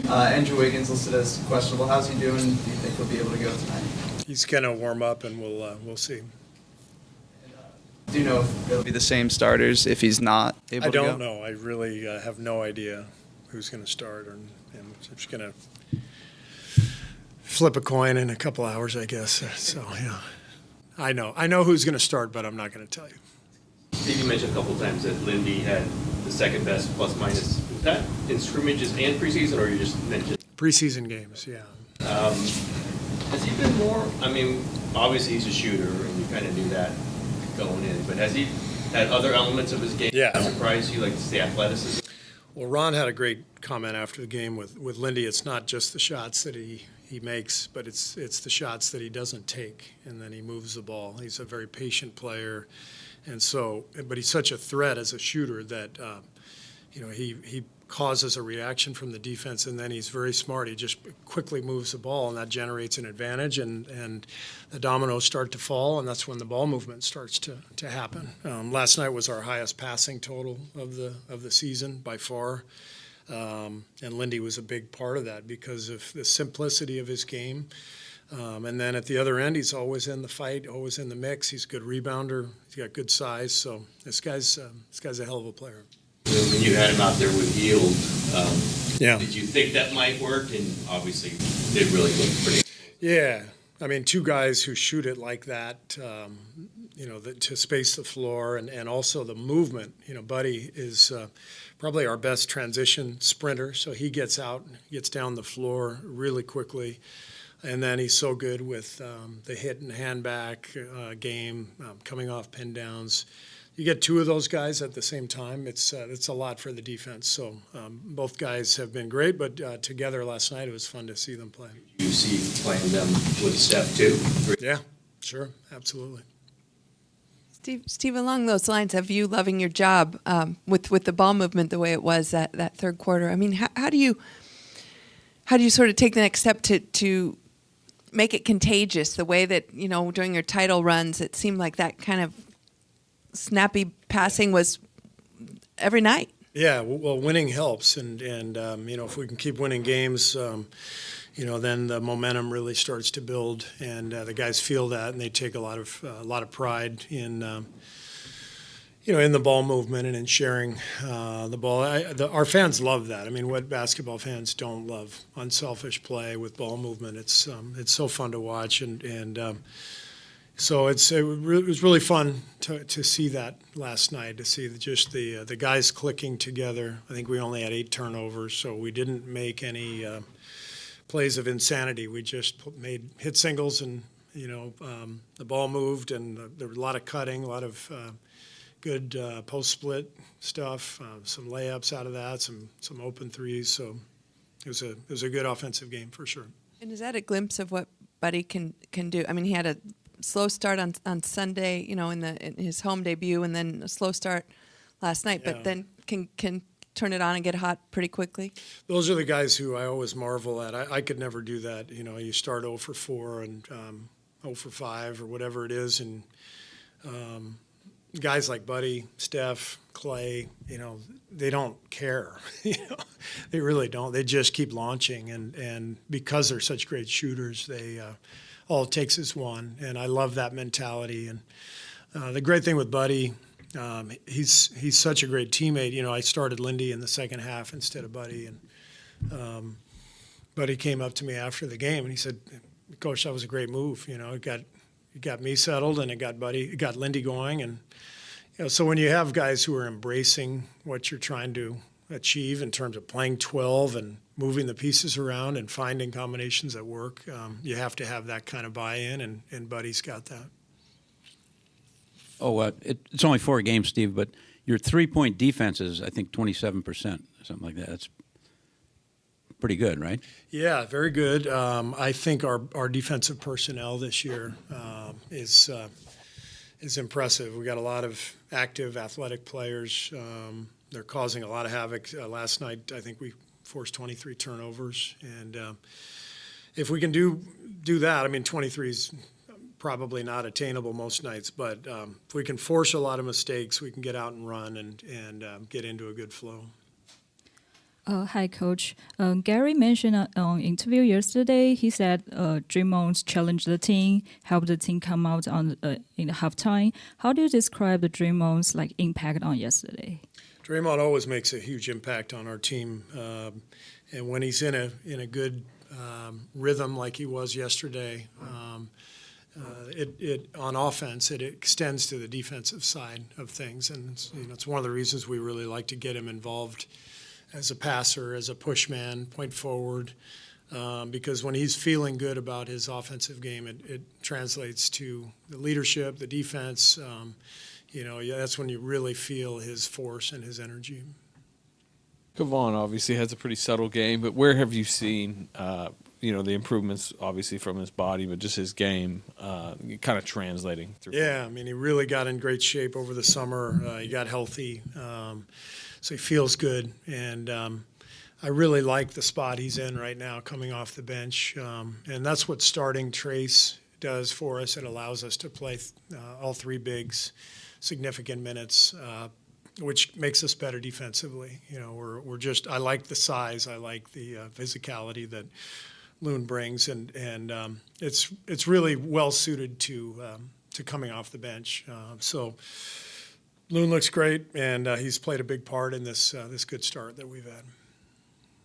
Andrew Wiggins listed as questionable. How's he doing? Do you think he'll be able to go tonight? He's going to warm up, and we'll see. Do you know if it'll be the same starters if he's not able I to go? don't know. I really have no idea who's going to start, and I'm just going to flip a coin in a couple hours, I guess. So yeah, I know who's going to start, but I'm not going to tell you. Steve, you mentioned a couple times that Lindy had the second best plus minus. Was that in scrimmages and preseason, or you just mentioned? Preseason games, yeah. Has he been more, I mean, obviously he's a shooter, and you kind of knew that going in, but has he had other elements of his game that surprised you, like the athleticism? Well, Ron had a great comment after the game with Lindy. It's not just the shots that he makes, but it's the shots that he doesn't take, and then he moves the ball. He's a very patient player, and so, but he's such a threat as a shooter that, he causes a reaction from the defense, and then he's very smart. He just quickly moves the ball, and that generates an advantage, and the dominoes start to fall, and that's when the ball movement starts to happen. Last night was our highest passing total of the season by far, and Lindy was a big part of that because of the simplicity of his game. And then at the other end, he's always in the fight, always in the mix. He's a good rebounder. He's got good size, so this guy's a hell of a player. When you had him out there with Hield, Did you think that might work? And obviously, it really looked pretty. Yeah. I mean, two guys who shoot it like that, to space the floor and also the movement. Buddy is probably our best transition sprinter, so he gets out, gets down the floor really quickly. And then he's so good with the hit and hand back game, coming off pin downs. You get two of those guys at the same time, it's a lot for the defense. So both guys have been great, but together last night it was fun to see them play. You see playing them with Steph too? Yeah, sure, absolutely. Steve, along those lines, have you loving your job with the ball movement the way it was that third quarter? I mean, how do you sort of take the next step to make it contagious? The way that during your title runs, it seemed like that kind of snappy passing was every night. Yeah, well, winning helps, and if we can keep winning games, then the momentum really starts to build, and the guys feel that, and they take a lot of pride in in the ball movement and in sharing the ball. Our fans love that. I mean, what basketball fans don't love? Unselfish play with ball movement. It's so fun to watch, and so it was really fun to see that last night, to see just the guys clicking together. I think we only had 8 turnovers, so we didn't make any plays of insanity. We just hit singles, and the ball moved, and there was a lot of cutting, a lot of good post split stuff, some layups out of that, some open threes. So it was a good offensive game for sure. And is that a glimpse of what Buddy can do? I mean, he had a slow start on Sunday, in his home debut, and then a slow start last night, but then can turn it on and get hot pretty quickly. Those are the guys who I always marvel at. I could never do that. You start 0 for 4 and 0 for 5 or whatever it is, and guys like Buddy, Steph, Clay, they don't care. They really don't. They just keep launching, and because they're such great shooters, they all it takes is one, and I love that mentality. And the great thing with Buddy, he's such a great teammate. I started Lindy in the second half instead of Buddy, and Buddy came up to me after the game and he said, "Coach, that was a great move. It got me settled, and it got Lindy going." And so when you have guys who are embracing what you're trying to achieve in terms of playing 12 and moving the pieces around and finding combinations that work, you have to have that kind of buy-in, and Buddy's got that. It's only 4 games, Steve, but your three-point defense is, I think, 27%, something like that. That's pretty good, right? Yeah, very good. I think our defensive personnel this year is impressive. We got a lot of active, athletic players. They're causing a lot of havoc. Last night, I think we forced 23 turnovers, and if we can do that, I mean, 23 is probably not attainable most nights, but if we can force a lot of mistakes, we can get out and run and get into a good flow. Hi, Coach. Gary mentioned on interview yesterday. He said Draymond challenged the team, helped the team come out on in the halftime. How do you describe the Draymond's impact on yesterday? Draymond always makes a huge impact on our team, and when he's in a good rhythm like he was yesterday, it on offense it extends to the defensive side of things, and it's one of the reasons we really like to get him involved as a passer, as a push man, point forward, because when he's feeling good about his offensive game, it translates to the leadership, the defense. That's when you really feel his force and his energy. Kevon obviously has a pretty subtle game, but where have you seen, the improvements obviously from his body, but just his game kind of translating through? Yeah, I mean, he really got in great shape over the summer. He got healthy, so he feels good. And I really like the spot he's in right now coming off the bench. And that's what starting Trace does for us. It allows us to play all three bigs, significant minutes, which makes us better defensively. I like the size, I like the physicality that Loon brings, and it's really well suited to coming off the bench. So Loon looks great, and he's played a big part in this good start that we've had.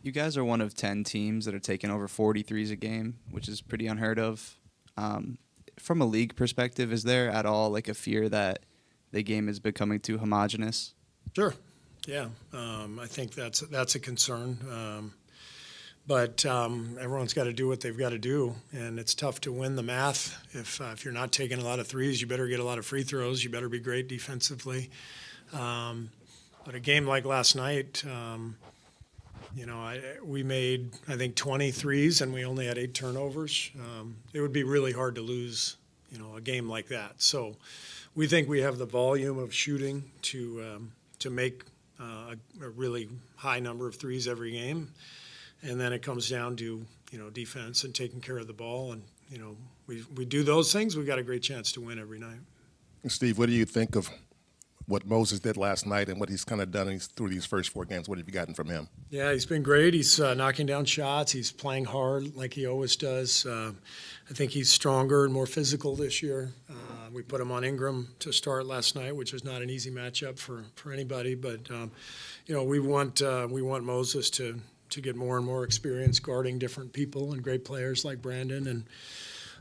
You guys are one of 10 teams that are taking over 43s a game, which is pretty unheard of. From a league perspective, is there at all a fear that the game is becoming too homogenous? Sure. Yeah, I think that's a concern. But everyone's got to do what they've got to do, and it's tough to win the math. If you're not taking a lot of threes, you better get a lot of free throws. You better be great defensively. But a game like last night, we made, I think, 20 threes, and we only had 8 turnovers. It would be really hard to lose, a game like that. So we think we have the volume of shooting to make a really high number of threes every game. And then it comes down to, defense and taking care of the ball. And, we do those things, we've got a great chance to win every night. Steve, what do you think of what Moses did last night and what he's kind of done through these first 4 games? What have you gotten from him? Yeah, he's been great. He's knocking down shots. He's playing hard like he always does. I think he's stronger and more physical this year. We put him on Ingram to start last night, which was not an easy matchup for anybody. But, we want Moses to get more and more experience guarding different people and great players like Brandon.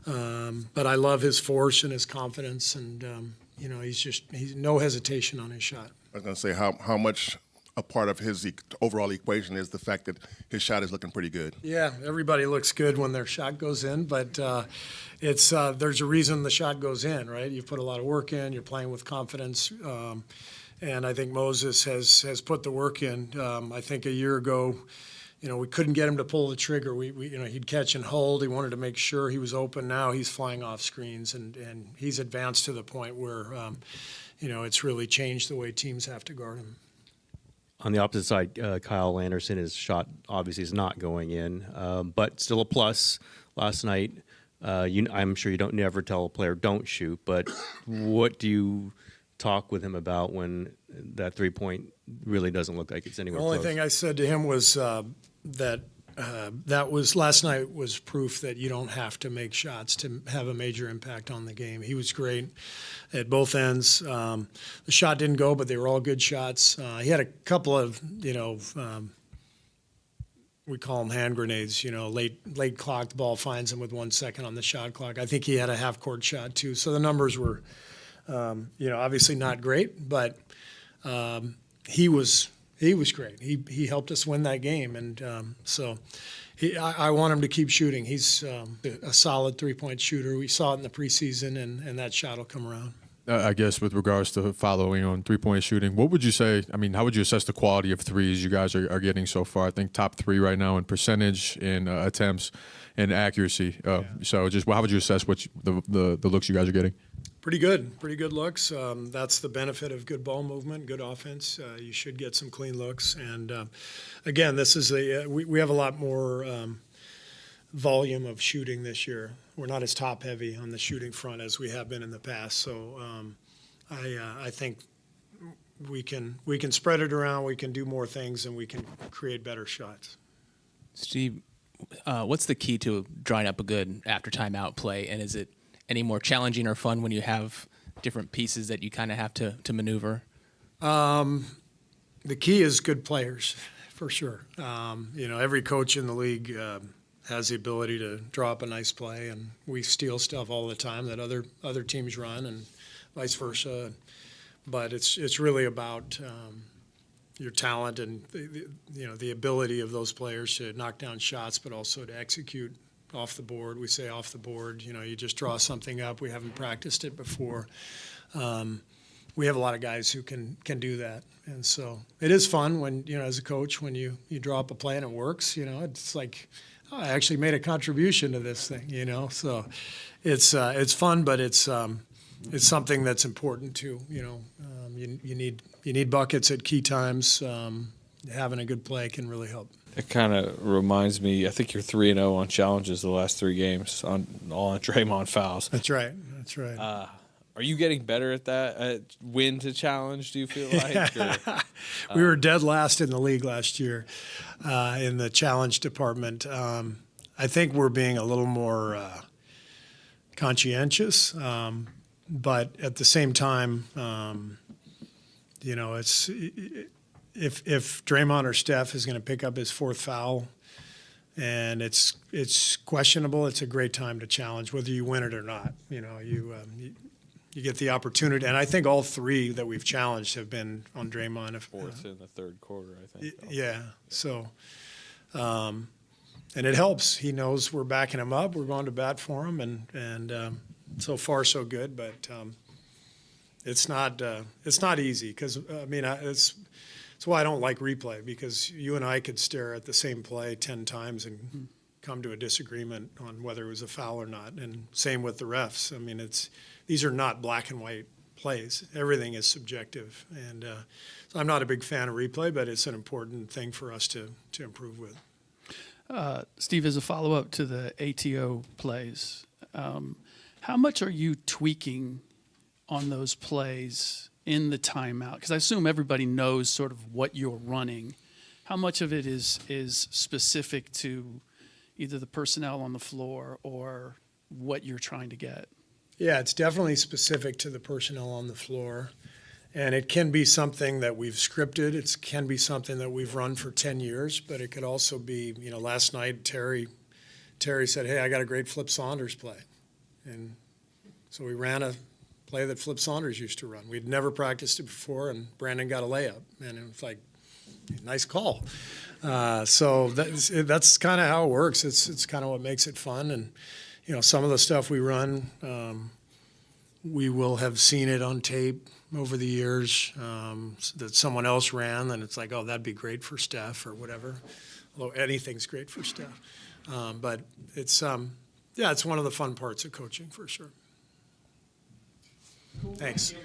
But I love his force and his confidence, and he's no hesitation on his shot. I was going to say how much a part of his overall equation is the fact that his shot is looking pretty good. Yeah, everybody looks good when their shot goes in, but there's a reason the shot goes in, right? You put a lot of work in, you're playing with confidence. And I think Moses has put the work in. I think a year ago, we couldn't get him to pull the trigger. He'd catch and hold. He wanted to make sure he was open. Now he's flying off screens, and he's advanced to the point where, it's really changed the way teams have to guard him. On the opposite side, Kyle Anderson, his shot obviously is not going in, but still a plus last night. I'm sure you don't never tell a player don't shoot, but what do you talk with him about when that 3-point really doesn't look like it's anywhere close? The only thing I said to him was that was last night was proof that you don't have to make shots to have a major impact on the game. He was great at both ends. The shot didn't go, but they were all good shots. He had a couple of, we call them hand grenades, late clock, the ball finds him with 1 second on the shot clock. I think he had a half-court shot too. So the numbers were, obviously not great, but he was great. He helped us win that game, and I want him to keep shooting. He's a solid 3-point shooter. We saw it in the preseason, and that shot will come around. I guess with regards to following on 3-point shooting, what would you say? I mean, how would you assess the quality of threes you guys are getting so far? I think top 3 right now in percentage, in attempts, and accuracy. So just how would you assess what the looks you guys are getting? Pretty good looks. That's the benefit of good ball movement, good offense. You should get some clean looks. And again, this is we have a lot more volume of shooting this year. We're not as top heavy on the shooting front as we have been in the past. So I think we can spread it around, we can do more things, and we can create better shots. Steve, what's the key to drawing up a good after timeout play, and is it any more challenging or fun when you have different pieces that you kind of have to maneuver? The key is good players, for sure. Every coach in the league has the ability to draw up a nice play, and we steal stuff all the time that other teams run, and vice versa. But it's really about your talent and the ability of those players to knock down shots, but also to execute off the board. We say off the board. You just draw something up. We haven't practiced it before. We have a lot of guys who can do that, and so it is fun when as a coach when you draw up a play and it works. It's like, oh, I actually made a contribution to this thing. So it's fun, but it's something that's important too. You need buckets at key times. Having a good play can really help. It kind of reminds me. I think you're 3-0 on challenges the last 3 games all on Draymond fouls. That's right. Are you getting better at that? At win to challenge? Do you feel like? We were dead last in the league last year in the challenge department. I think we're being a little more conscientious, but at the same time, it's if Draymond or Steph is going to pick up his 4th foul, and it's questionable, it's a great time to challenge, whether you win it or not. You get the opportunity, and I think all 3 that we've challenged have been on Draymond. 4th in the 3rd quarter, I think. Yeah. So, and it helps. He knows we're backing him up. We're going to bat for him, and so far so good. But it's not easy because it's why I don't like replay, because you and I could stare at the same play 10 times and come to a disagreement on whether it was a foul or not. And same with the refs. These are not black and white plays. Everything is subjective. And so I'm not a big fan of replay, but it's an important thing for us to improve with. Steve, as a follow-up to the ATO plays, how much are you tweaking on those plays in the timeout? Because I assume everybody knows sort of what you're running. How much of it is specific to either the personnel on the floor or what you're trying to get? Yeah, it's definitely specific to the personnel on the floor. And it can be something that we've scripted. It can be something that we've run for 10 years, but it could also be, last night Terry said, hey, I got a great Flip Saunders play. And so we ran a play that Flip Saunders used to run. We'd never practiced it before, and Brandon got a layup. And it was like, nice call. So that's kind of how it works. It's kind of what makes it fun. And, some of the stuff we run, we will have seen it on tape over the years that someone else ran, and it's like, oh, that'd be great for Steph or whatever. Although anything's great for Steph. But it's one of the fun parts of coaching for sure. Thanks.